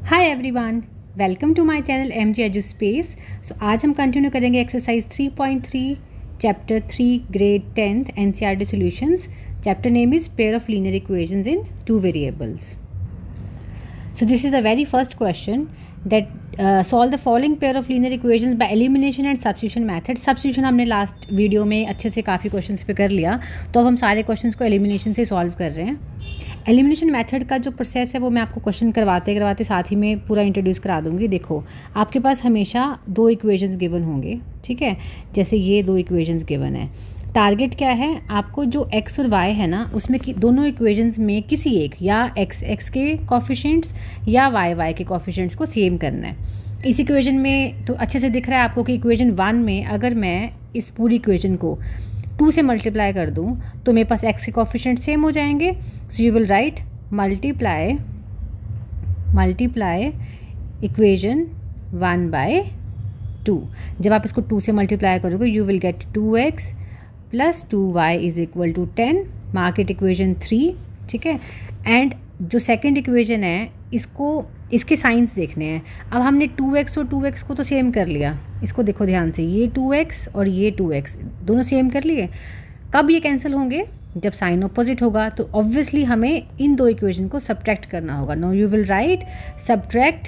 Hi everyone, welcome to my channel MG edu space. So आज हम continue करेंगे exercise 3.3 chapter 3 grade 10th NCERT solutions. Chapter name is pair of linear equations in two variables. So this is the very first question that solve the following pair of linear equations by elimination and substitution method। substitution हमने last video में अच्छे से काफ़ी questions पे कर लिया, तो अब हम सारे क्वेश्चंस को एलिमिनेशन से सॉल्व कर रहे हैं। एलिमिनेशन मेथड का जो प्रोसेस है वो मैं आपको क्वेश्चन करवाते करवाते साथ ही में पूरा इंट्रोड्यूस करा दूंगी। देखो, आपके पास हमेशा दो इक्वेशंस गिवन होंगे, ठीक है। जैसे ये दो इक्वेशंस गिवन है। टारगेट क्या है, आपको जो x और y है ना, उसमें दोनों इक्वेशंस में किसी एक या x के कॉफिशिएंट्स या y के कॉफिशिएंट्स को सेम करना है। इस इक्वेशन में तो अच्छे से दिख रहा है आपको कि इक्वेशन 1 में अगर मैं इस पूरी इक्वेशन को 2 से मल्टीप्लाई कर दूं तो मेरे पास x के कॉफिशिएंट सेम हो जाएंगे। So you will write multiply equation 1/2। जब आप इसको 2 से मल्टीप्लाई करोगे you will get 2x plus 2y is equal to 10। Market equation 3, ठीक है। एंड जो सेकंड इक्वेशन है इसके साइंस देखने हैं। अब हमने 2x और 2x को तो सेम कर लिया, इसको देखो ध्यान से, ये 2x और ये 2x दोनों सेम कर लिए। कब ये कैंसिल होंगे, जब साइन ऑपोजिट होगा। तो ऑब्वियसली हमें इन दो इक्वेशन को सब्ट्रैक्ट करना होगा। Now you will write subtract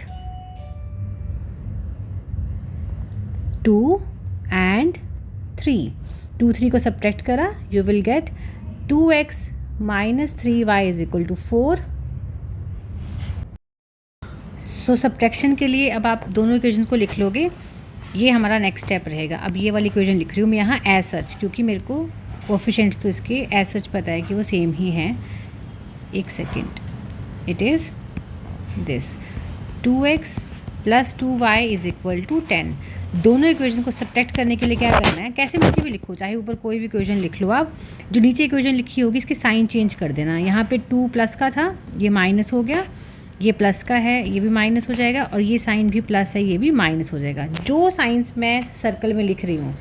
2 and 3। 2 3 को सब्ट्रैक्ट करा, you will get 2x minus 3y is equal to 4। So subtraction के लिए अब आप दोनों इक्वेशंस को लिख लोगे, ये हमारा नेक्स्ट स्टेप रहेगा। अब ये वाली इक्वेशन लिख रही हूँ मैं यहाँ एज सच, क्योंकि मेरे को कोफिशिएंट्स तो इसके एज सच पता है कि वो सेम ही हैं। एक second, it is this 2x plus 2y is equal to 10। दोनों इक्वेशन को सब्ट्रैक्ट करने के लिए क्या करना है, कैसे मर्जी भी लिखो, चाहे ऊपर कोई भी इक्वेशन लिख लो आप, जो नीचे इक्वेशन लिखी होगी इसके साइन चेंज कर देना। यहाँ पे 2 प्लस का था, ये माइनस हो गया, ये प्लस का है, ये भी माइनस हो जाएगा, और ये साइन भी प्लस है, ये भी माइनस हो जाएगा। जो साइंस मैं सर्कल में लिख रही हूँ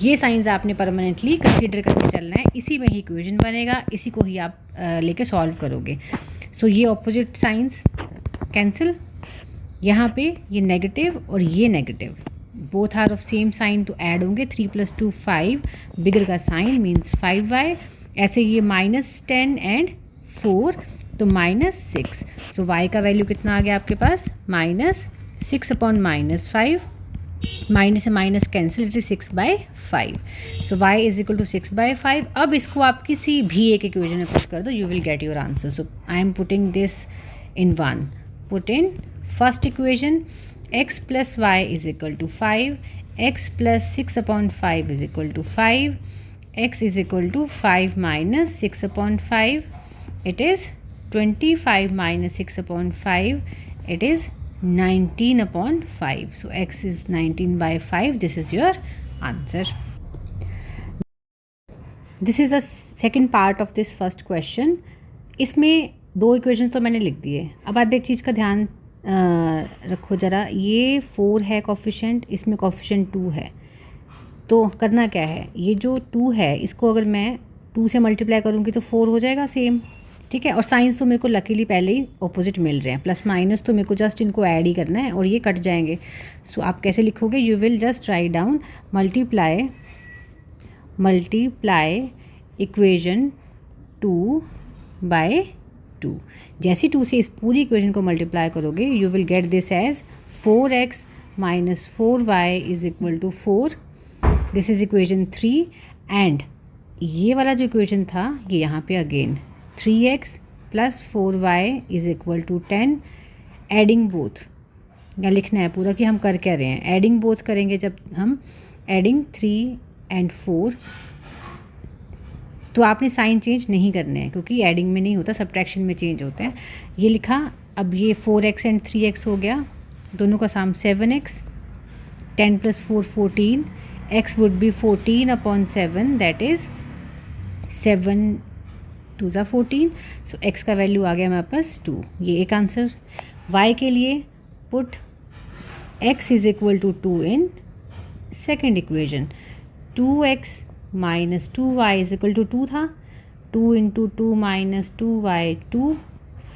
ये साइंस आपने परमानेंटली कंसीडर करके चलना है। इसी में ही इक्वेशन बनेगा, इसी को ही आप लेके सॉल्व करोगे। सो ये ऑपोजिट साइंस कैंसिल, यहाँ पे ये नेगेटिव और ये negative both are of same sign, तो ऐड होंगे। 3 + 2 5, बिगर का साइन मीन्स 5y। ऐसे ये -10 एंड 4 तो -6। सो y का वैल्यू कितना आ गया आपके पास, -6/-5। माइनस से minus cancel, it is 6/5। So y is equal to 6/5। अब इसको आप किसी भी एक इक्वेशन में पुट कर दो, you will get your answer. So I am putting this in 1। Put in first equation, x plus y is equal to 5, x plus 6/5 is equal to 5, x is equal to 5 minus 6/5, it is 25 minus 6/5, it is 19/5। So x is 19/5. This is your answer. This is the second part of this first question. इसमें दो equation तो मैंने लिख दिए। अब आप एक चीज़ का ध्यान रखो ज़रा, ये 4 है कॉफिशिएंट, इसमें कॉफिशिएंट 2 है। तो करना क्या है, ये जो 2 है इसको अगर मैं 2 से मल्टीप्लाई करूँगी तो 4 हो जाएगा सेम, ठीक है। और साइंस तो मेरे को लकीली पहले ही ऑपोजिट मिल रहे हैं, प्लस माइनस तो मेरे को जस्ट इनको ऐड ही करना है और ये कट जाएंगे। सो आप कैसे लिखोगे, you will just write down multiply equation 2/2। जैसे 2 से इस पूरी इक्वेशन को मल्टीप्लाई करोगे you will get this as 4x minus 4y is equal to 4। This is equation 3। And ये वाला जो इक्वेशन था ये यहाँ पे again 3x plus 4y is equal to 10। Adding both, या लिखना है पूरा कि हम कर क्या रहे हैं। एडिंग बोथ करेंगे जब हम एडिंग 3 and 4, तो आपने साइन चेंज नहीं करने हैं क्योंकि एडिंग में नहीं होता, सब्ट्रैक्शन में चेंज होते हैं। ये लिखा, अब ये 4x एंड 3x हो गया, दोनों का साम 7x, 10 + 4 14, x would be 14/7, that is 7 2 × 14। So x का वैल्यू आ गया हमारे पास 2। ये एक आंसर। y के लिए put x is equal to 2 in second equation. 2x minus 2y is equal to 2 था, 2 × 2 - 2y 2,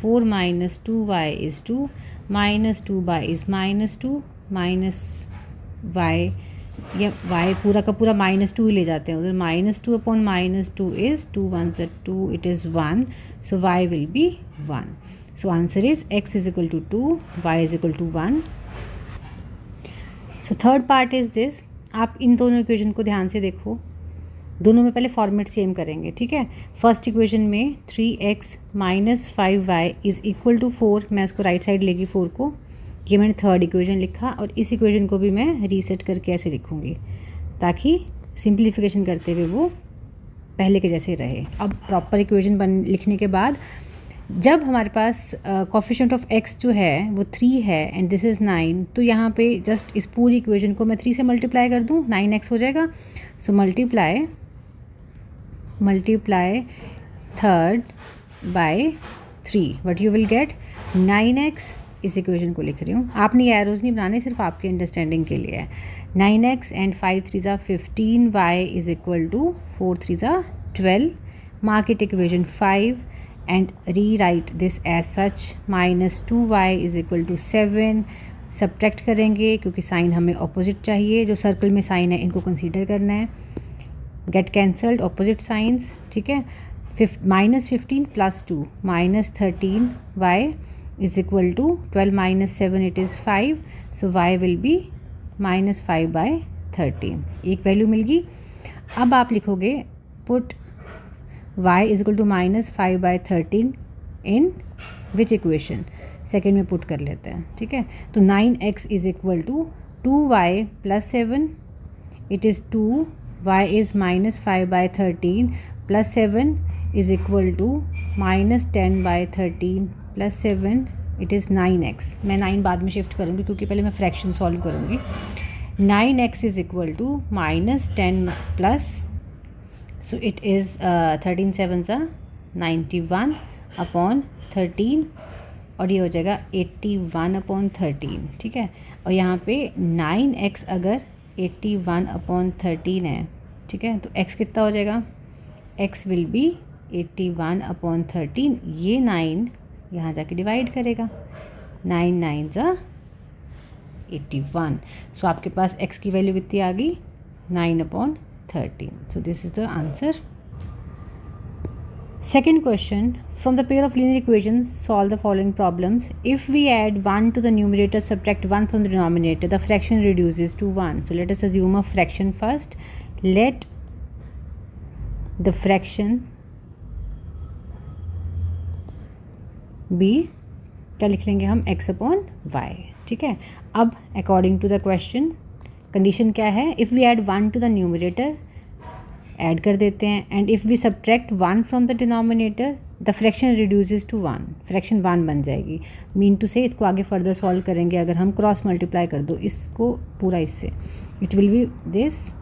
4 minus 2y is 2, minus 2y is minus 2, minus y, या y पूरा का पूरा -2 ही ले जाते हैं उधर, -2 अपॉन -2 इज़ 2 1 ज़ 2, it is 1, so y will be 1. So answer is x is equal to 2, y is equal to 1. So third part is this. आप इन दोनों इक्वेशन को ध्यान से देखो, दोनों में पहले फॉर्मेट सेम करेंगे, ठीक है. फर्स्ट इक्वेशन में 3x minus 5y is equal to 4, मैं उसको राइट साइड लेगी 4 को, ये मैंने थर्ड इक्वेशन लिखा, और इस इक्वेशन को भी मैं रीसेट करके ऐसे लिखूँगी ताकि सिंप्लीफिकेशन करते हुए वो पहले के जैसे रहे. अब प्रॉपर इक्वेशन लिखने के बाद जब हमारे पास कोफिशिएंट ऑफ x जो है वो 3 है एंड दिस इज़ 9, तो यहाँ पे जस्ट इस पूरी इक्वेशन को मैं 3 से मल्टीप्लाई कर दूँ, 9x हो जाएगा. So multiply third by 3, what you will get 9x. इस इक्वेशन को लिख रही हूँ, आपने ये एरोज नहीं बनाने, सिर्फ आपके अंडरस्टैंडिंग के लिए है. 9x एंड 5 3 ज़ा 15, y इज़ इक्वल टू 4 3 ज़ा 12. Mark it equation 5 and rewrite this as such. minus 2y is equal to 7. Subtract करेंगे क्योंकि साइन हमें ऑपोजिट चाहिए, जो सर्कल में साइन है इनको कंसीडर करना है. गेट कैंसल्ड ऑपोजिट साइंस, ठीक है. -15 plus 2 -13y is equal to 12 minus 7, it is 5. so y will be -5/13. एक वैल्यू मिल गई. अब आप लिखोगे put y is equal to -5/13 in which equation, second में पुट कर लेते हैं, ठीक है. तो 9x is equal to 2y plus 7, it is 2, y is -5/13 plus 7 is equal to -10/13 plus 7, it is 9x. मैं 9 बाद में शिफ्ट करूँगी क्योंकि पहले मैं फ्रैक्शन सॉल्व करूँगी. 9x is equal to -10 plus, so it is 13 7 ज़ा 91 अपॉन 13, और ये हो जाएगा 81 अपॉन 13, ठीक है. और यहाँ पे 9x अगर 81 अपॉन 13 है, ठीक है, तो x कितना हो जाएगा, x विल बी 81 अपॉन 13. ये 9 यहाँ जाके डिवाइड करेगा, 9 9 ज़ा 81. सो आपके पास x की वैल्यू कितनी आ गई, 9 upon 13. So this is the answer. Second question, from the pair of linear equations solve the following problems. If we add 1 to the numerator, subtract 1 from the denominator, the fraction reduces to 1. So let us assume a fraction first. Let the fraction be, क्या लिख लेंगे हम, x upon y, ठीक है. अब according to the question condition क्या है, if we add 1 to the numerator, add कर देते हैं, and if we subtract 1 from the denominator, the fraction reduces to 1, fraction 1 बन जाएगी. मीन टू से इसको आगे फर्दर सॉल्व करेंगे, अगर हम क्रॉस मल्टीप्लाई कर दो इसको पूरा इससे, इट विल बी दिस,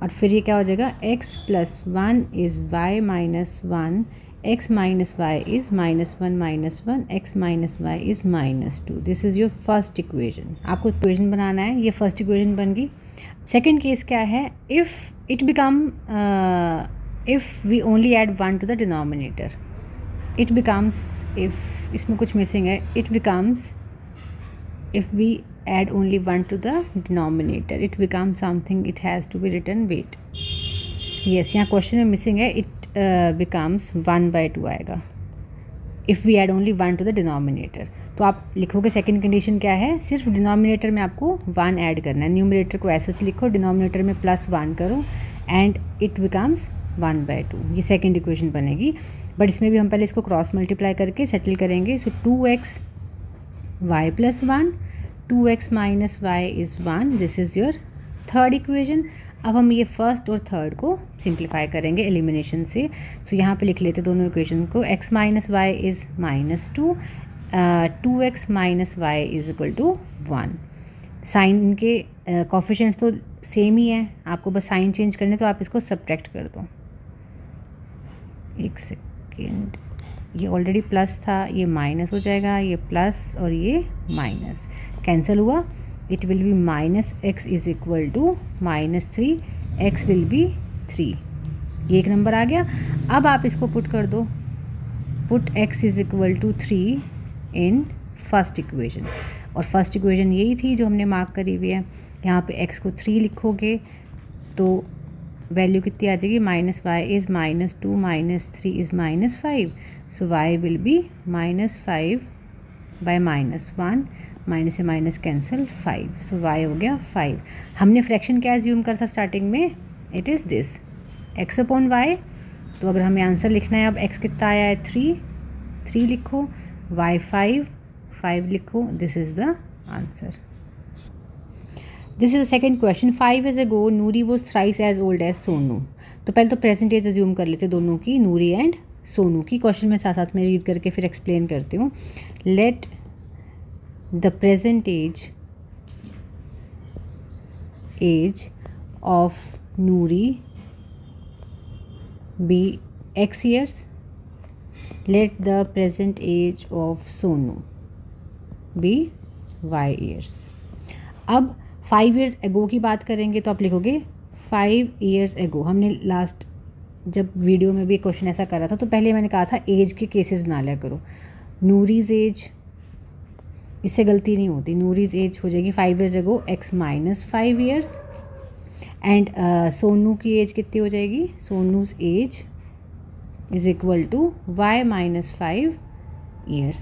और फिर ये क्या हो जाएगा, x plus 1 is y minus 1, x minus y is -1 -1, x minus y is -2. This is your first equation. आपको इक्वेशन बनाना है, ये फर्स्ट इक्वेशन बन गई. सेकेंड केस क्या है, if it become, if we only add 1 to the denominator, it becomes, if इसमें कुछ मिसिंग है, it becomes, if we add only 1 to the denominator, it becomes something, it has to be written, wait, yes, यहाँ question में missing है, it becomes 1/2 आएगा if we add only 1 to the denominator. तो आप लिखोगे second condition क्या है, सिर्फ डिनोमिनेटर में आपको 1 ऐड करना है, न्यूमरेटर को ऐसा लिखो, डिनोमिनेटर में +1 करो, एंड इट बिकम्स 1/2. ये सेकंड इक्वेशन बनेगी, बट इसमें भी हम पहले इसको क्रॉस मल्टीप्लाई करके सेटल करेंगे. सो 2x y plus 1, 2x minus y is 1. This is your third equation. अब हम ये फर्स्ट और थर्ड को सिंप्लीफाई करेंगे एलिमिनेशन से. सो यहाँ पे लिख लेते दोनों इक्वेशन को, x minus y is -2, 2x minus y is equal to 1. Sign इनके कोफिशिएंट्स तो सेम ही है, आपको बस साइन चेंज करने, तो आप इसको सब्ट्रैक्ट कर दो. एक सेकेंड, ये ऑलरेडी प्लस था, ये माइनस हो जाएगा, ये प्लस और ये माइनस कैंसिल हुआ. It will be -x is equal to -3, x will be 3. ये एक नंबर आ गया. अब आप इसको पुट कर दो put x is equal to 3 in first equation, और फर्स्ट इक्वेशन यही थी जो हमने मार्क करी हुई है। यहाँ पे x को 3 लिखोगे तो वैल्यू कितनी आ जाएगी, -y is -2 -3 is -5, so y will be -5 by -1, minus से माइनस कैंसिल 5, सो y हो गया 5। हमने फ्रैक्शन क्या एज्यूम करा था स्टार्टिंग में, it is this x upon y। तो अगर हमें आंसर लिखना है, अब x कितना आया है 3 लिखो, y 5 लिखो, this is the answer. This is the second question. 5 years ago Noori was thrice as old as Sonu. तो पहले तो प्रेजेंट एज एज्यूम कर लेते दोनों की, नूरी एंड सोनू की। क्वेश्चन में साथ साथ में रीड करके फिर एक्सप्लेन करती हूँ। Let the present age of Noori be x years, let the present age of Sonu be y years। अब 5 years ago की बात करेंगे तो आप लिखोगे 5 years ago। हमने लास्ट जब वीडियो में भी क्वेश्चन ऐसा करा था तो पहले मैंने कहा था एज के केसेस बना लिया करो। नूरीज एज, इससे गलती नहीं होती, नूरीज एज हो जाएगी 5 years ago x -5 years, and Sonu की एज कितनी हो जाएगी, Sonu's age is equal to y -5 years।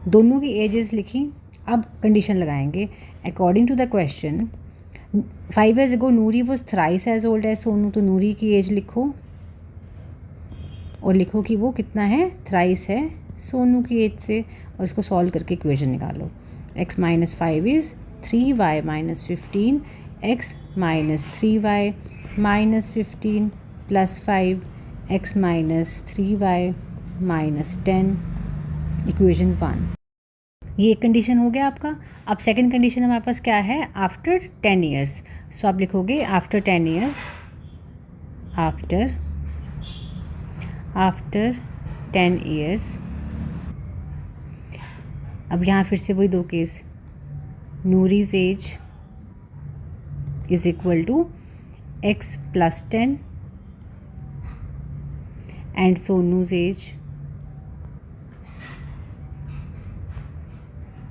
दोनों की एजेस लिखी। अब कंडीशन लगाएंगे according to the question. 5 years ago Noori was thrice as old as Sonu, तो नूरी की एज लिखो और लिखो कि वो कितना है, थ्राइस है सोनू की एज से, और इसको सॉल्व करके इक्वेशन निकालो। x -5 is 3y -15, x -3y -15 plus 5, x -3y -10, equation 1। ये एक कंडीशन हो गया आपका। अब सेकंड कंडीशन हमारे पास क्या है, आफ्टर 10 years। सो आप लिखोगे आफ्टर 10 years, आफ्टर 10 years। अब यहाँ फिर से वही दो केस, Noori's age is equal to x +10 and Sonu's age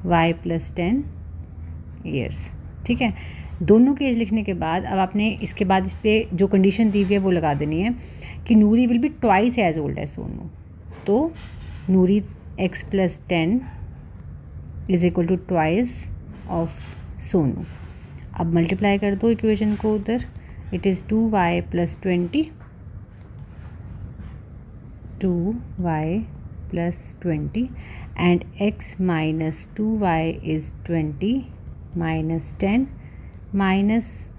y +10 years। ठीक है, दोनों की एज लिखने के बाद अब आपने इसके बाद इस पर जो कंडीशन दी हुई है वो लगा देनी है कि Noori will be twice as old as Sonu. तो Noori x +10 is equal to twice of Sonu. अब मल्टीप्लाई कर दो इक्वेशन को उधर, it is 2y +20, 2y +20 and x -2y is 20 -10 minus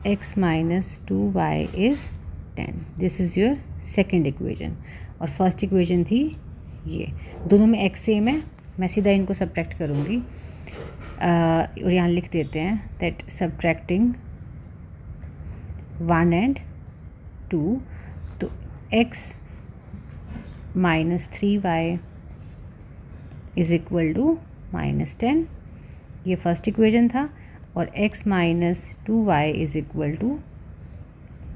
x -2y is 10। This is your second equation. और first equation थी ये, दोनों में x सेम है, मैं सीधा इनको सब्ट्रैक्ट करूँगी और यहाँ लिख देते हैं दैट सब्ट्रैक्टिंग 1 and 2, तो x -3y is equal to -10, ये फर्स्ट इक्वेशन था, और x -2y is equal to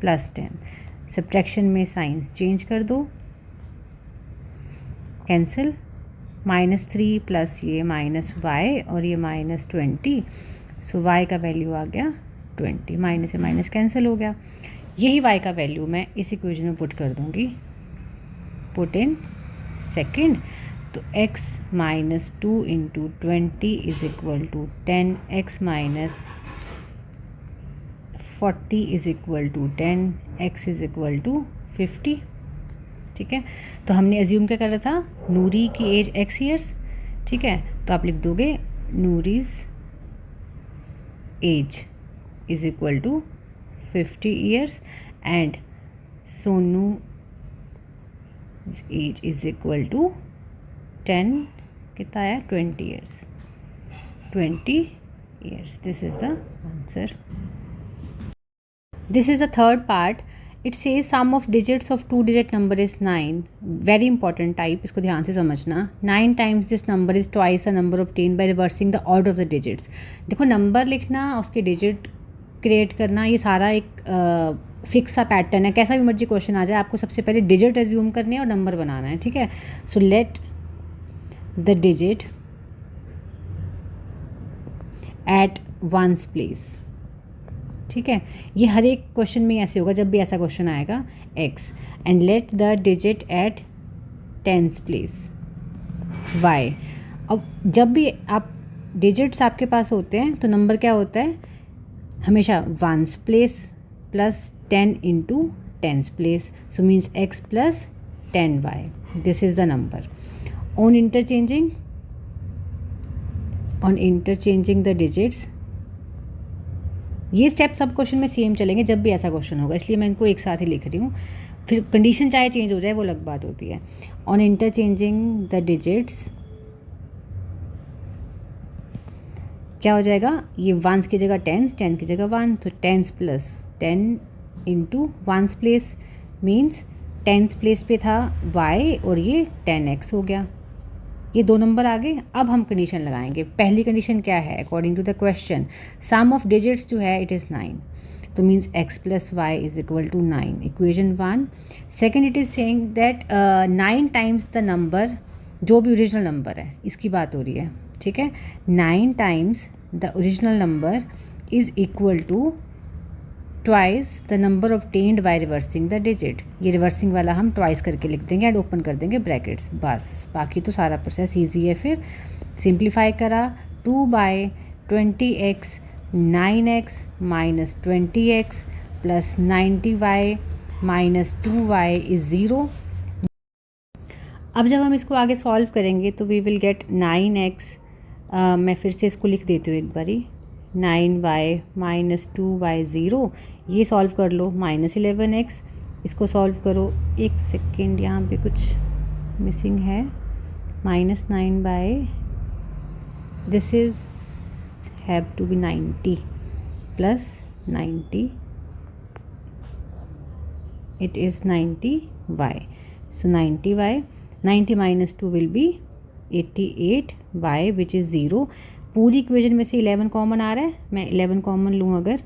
+10। Subtraction में साइंस चेंज कर दो, कैंसिल, -3 प्लस ये -y और ये -20, सो y का वैल्यू आ गया 20, माइनस से माइनस कैंसिल हो गया। यही y का वैल्यू मैं इस इक्वेशन में पुट कर दूंगी, पुट इन सेकेंड, तो x -2 × 20 is equal to 10, x -40 is equal to 10, x is equal to 50। ठीक है, तो हमने एज्यूम क्या करा था, नूरी की एज x years। ठीक है, तो आप लिख दोगे Noori's age is equal to 50 years and Sonu age is equal to 10, कितना आया 20 years, 20 years। This is the answer. This is the third part. It says sum of digits of 2-digit number is 9। Very important type, इसको ध्यान से समझना। 9 times this number is twice the number obtained by reversing the order of the digits. देखो, number लिखना, उसके digit create करना, ये सारा एक फिक्स सा पैटर्न है, कैसा भी मर्जी क्वेश्चन आ जाए, आपको सबसे पहले डिजिट एज्यूम करने हैं और नंबर बनाना है, ठीक है। So let the digit at ones place, ठीक है। ये हर एक क्वेश्चन में ऐसे होगा, जब भी ऐसा क्वेश्चन आएगा x, and let the digit at tens place y। अब जब भी आप डिजिट्स आपके पास होते हैं तो नंबर क्या होता है, हमेशा ones place plus 10 into tens place, so means x plus 10y, this is the number. On interchanging the digits, ये स्टेप सब क्वेश्चन में सेम चलेंगे जब भी ऐसा क्वेश्चन होगा, इसलिए मैं इनको एक साथ ही लिख रही हूँ। फिर कंडीशन चाहे चेंज हो जाए वो अलग बात होती है। ऑन इंटरचेंजिंग द डिजिट्स क्या हो जाएगा, ये वंस की जगह टेंस, 10 की जगह 1, तो tens plus 10 into ones place means tens place पे था y और ये 10x हो गया, ये दो नंबर आ गए। अब हम कंडीशन लगाएंगे। पहली कंडीशन क्या है, according to the question sum of digits जो है इट इज़ 9, तो means x plus y is equal to 9, equation 1। Second it is saying that 9 times the number, जो भी ओरिजिनल नंबर है इसकी बात हो रही है, ठीक है। 9 times the original number is equal to twice the number obtained by reversing the digit. ये रिवर्सिंग वाला हम ट्वाइस करके लिख देंगे एंड ओपन कर देंगे ब्रैकेट्स, बस बाकी तो सारा प्रोसेस ईजी है। फिर सिंप्लीफाई करा, 2/20x 9x minus 20x plus 90y minus 2y is 0। अब जब हम इसको आगे सॉल्व करेंगे तो वी विल गेट 9x, मैं फिर से इसको लिख देती हूँ एक बारी, 9y माइनस 2y 0, ये सॉल्व कर लो, माइनस 11x, इसको सॉल्व करो, एक सेकेंड यहाँ पे कुछ मिसिंग है, minus 9 this is have to be 90 plus 90, it is 90y, so 90y, 90 minus 2 will be 88y which is 0। पूरी इक्वेशन में से 11 कॉमन आ रहा है, मैं 11 कॉमन लूँ अगर,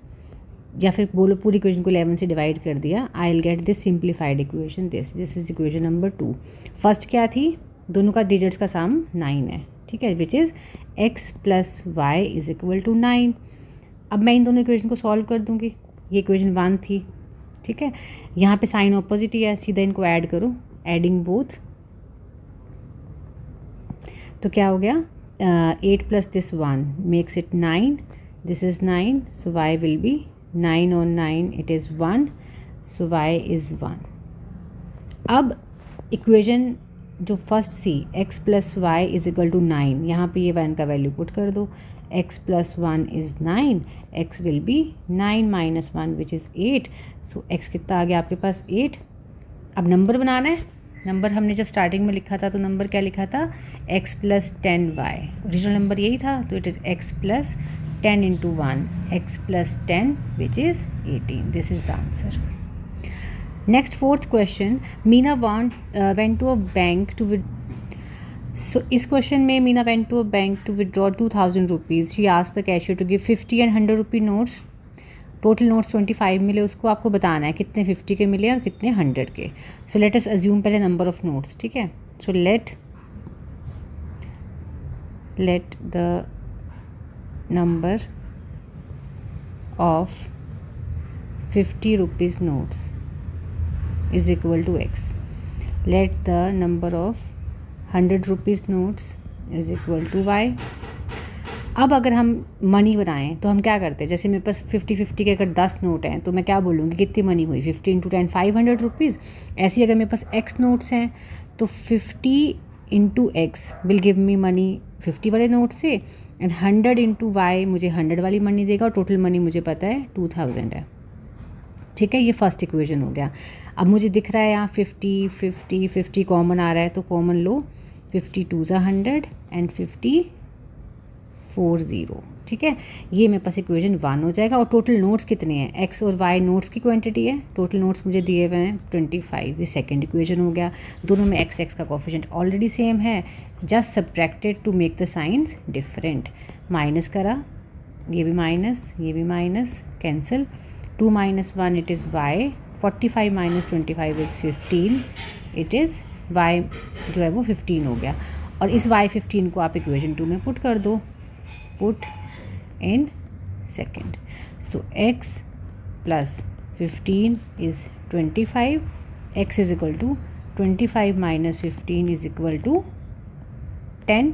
या फिर बोलो पूरी इक्वेशन को 11 से डिवाइड कर दिया, I will get this simplified equation, this is equation number 2। First क्या थी, दोनों का डिजिट्स का सम 9 है, ठीक है, which is x plus y is equal to 9। अब मैं इन दोनों इक्वेशन को सॉल्व कर दूँगी, ये इक्वेशन 1 थी, ठीक है, यहाँ पे साइन ऑपोजिट ही है, सीधा इनको ऐड करो, एडिंग बोथ, तो क्या हो गया, 8 plus this 1 makes it 9, this is 9, so y will be 9 on 9 it is 1, so y is 1। अब इक्वेशन जो फर्स्ट थी x plus y is equal to 9, यहाँ पे ये 1 का वैल्यू पुट कर दो, x plus 1 is 9, x will be 9 minus 1 which is 8, so x कितना आ गया आपके पास 8। अब नंबर बनाना है, नंबर हमने जब स्टार्टिंग में लिखा था तो नंबर क्या लिखा था, x plus 10y, original number यही था, तो it is x plus 10 into 1, x plus 10 which is 18, this is the answer. Next fourth question, Meena went to a bank to so इस क्वेश्चन में Meena went to a bank to withdraw 2000 rupees, she asked the cashier to give 50 and 100 rupee notes, total notes 25 मिले, उसको आपको बताना है कितने 50 के मिले और कितने 100 के। सो लेट अस अज्यूम पहले नंबर ऑफ नोट्स, ठीक है, so let the number of 50 rupees notes is equal to x, let the number of 100 rupees notes is equal to y। अब अगर हम मनी बनाएं तो हम क्या करते हैं, जैसे मेरे पास 50-50 के अगर 10 नोट हैं तो मैं क्या बोलूँगी कितनी मनी हुई, 50 इंटू 10 500 रुपीज़। ऐसे ही अगर मेरे पास x नोट्स हैं तो 50 into x will give me money 50 वाले नोट से, एंड 100 इंटू वाई मुझे 100 वाली मनी देगा, और टोटल मनी मुझे पता है 2000 है, ठीक है। ये फर्स्ट इक्वेशन हो गया। अब मुझे दिख रहा है यहाँ 50 कॉमन आ रहा है, तो कॉमन लो, 52 ज़ा 100 एंड 54 0, ठीक है, ये मेरे पास इक्वेशन 1 हो जाएगा। और टोटल नोट्स कितने हैं, एक्स और वाई नोट्स की क्वांटिटी है, टोटल नोट्स मुझे दिए हुए हैं 25, ये सेकेंड इक्वेशन हो गया। दोनों में एक्स का कोफिशिएंट ऑलरेडी सेम है, just subtracted to make the signs different. Minus करा, ये भी minus cancel, 2 minus 1 it is y, 45 minus 25 is 15, it is y जो है वो 15 हो गया। और इस y15 को आप इक्वेशन 2 में पुट कर दो, put in second. So x plus 15 is 25, x is equal to 25 minus 15 is equal to 10।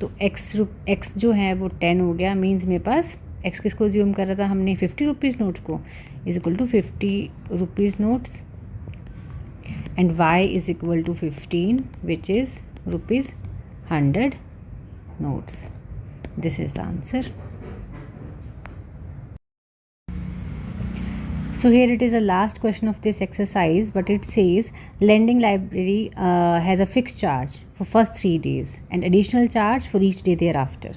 तो x जो है वो 10 हो गया, मीन्स मेरे पास x किसको ज्यूम कर रहा था हमने, 50 रुपीज़ नोट्स को, is equal to 50 rupees notes, and y is equal to 15 which is rupees 100 notes. This is the answer. So here it is the last question of this exercise, but it says lending library has a fixed charge for first 3 days and additional charge for each day thereafter.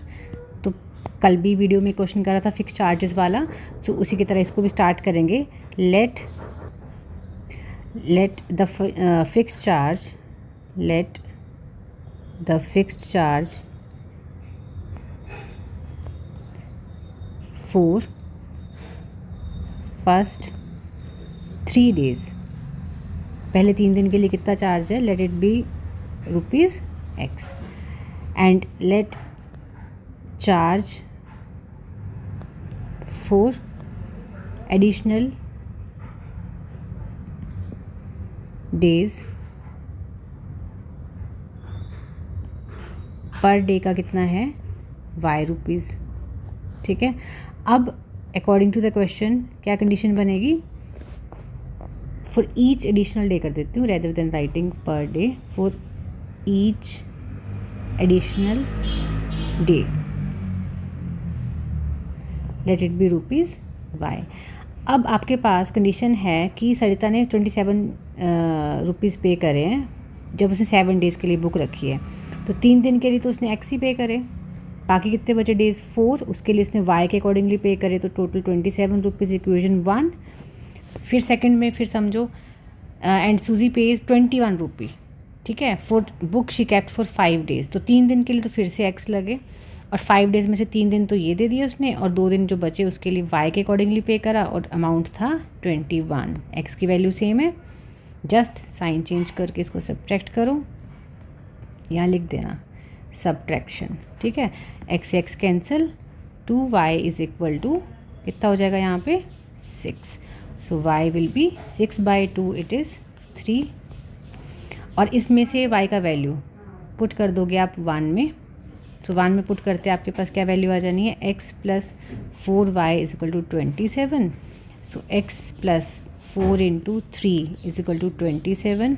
तो कल भी video में question कर रहा था fix charges वाला, तो उसी की तरह इसको भी स्टार्ट करेंगे। let the fixed charge for first 3 days, पहले 3 दिन के लिए कितना चार्ज है, let it be rupees x, and let charge for additional days, per day का कितना है y रुपीज़। ठीक है, अब अकॉर्डिंग टू द क्वेश्चन क्या कंडीशन बनेगी, फॉर ईच एडिशनल डे कर देती हूँ rather than writing per day, for each additional day let it be rupees y. अब आपके पास कंडीशन है कि सरिता ने 27 रुपीज़ पे करे हैं जब उसने 7 डेज़ के लिए बुक रखी है, तो 3 दिन के लिए तो उसने एक्स ही पे करे, बाकी कितने बचे डेज़ 4, उसके लिए उसने वाई के अकॉर्डिंगली पे करे, तो टोटल 27 रुपीज़ इक्वेशन 1। फिर सेकंड में फिर समझो एंड सूजी पेज 21 रुपी, ठीक है, for book she kept for 5 days, तो 3 दिन के लिए तो फिर से एक्स लगे, और 5 डेज़ में से 3 दिन तो ये दे दिया उसने, और 2 दिन जो बचे उसके लिए वाई के अकॉर्डिंगली पे करा, और अमाउंट था 21। एक्स की वैल्यू सेम है, जस्ट साइन चेंज करके इसको सब्ट्रैक्ट करो, यहाँ लिख देना सब्ट्रैक्शन। ठीक है, x x cancel, 2y is equal to कितना हो जाएगा यहाँ पे 6, so y will be 6/2 it is 3, और इसमें से y का वैल्यू पुट कर दोगे आप 1 में, सो 1 में पुट करते आपके पास क्या वैल्यू आ जानी है, x plus 4y is equal to 27, so x plus 4 into 3 is equal to 27,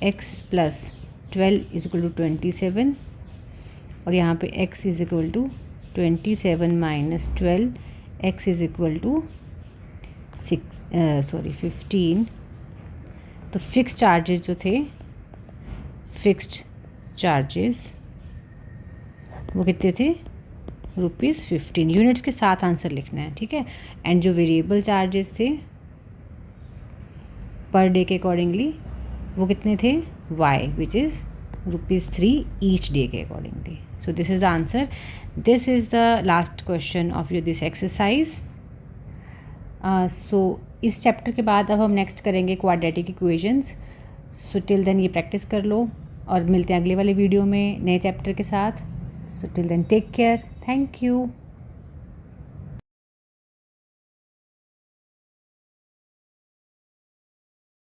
x plus 12 is equal to 27, और यहाँ पे x is equal to 27 minus 12, x is equal to 15। तो फिक्स चार्जेस जो थे, फिक्स्ड चार्जेस वो कितने थे, ₹15। Units के साथ आंसर लिखना है, ठीक है, एंड जो वेरिएबल चार्जेस थे पर डे के अकॉर्डिंगली वो कितने थे, y which is ₹3 each day के accordingly. So this is the answer. This is the last question of this exercise. So इस चैप्टर के बाद अब हम नेक्स्ट करेंगे quadratic equations. So till then ये प्रैक्टिस कर लो, और मिलते हैं अगले वाले वीडियो में नए चैप्टर के साथ। So till then take care, thank you.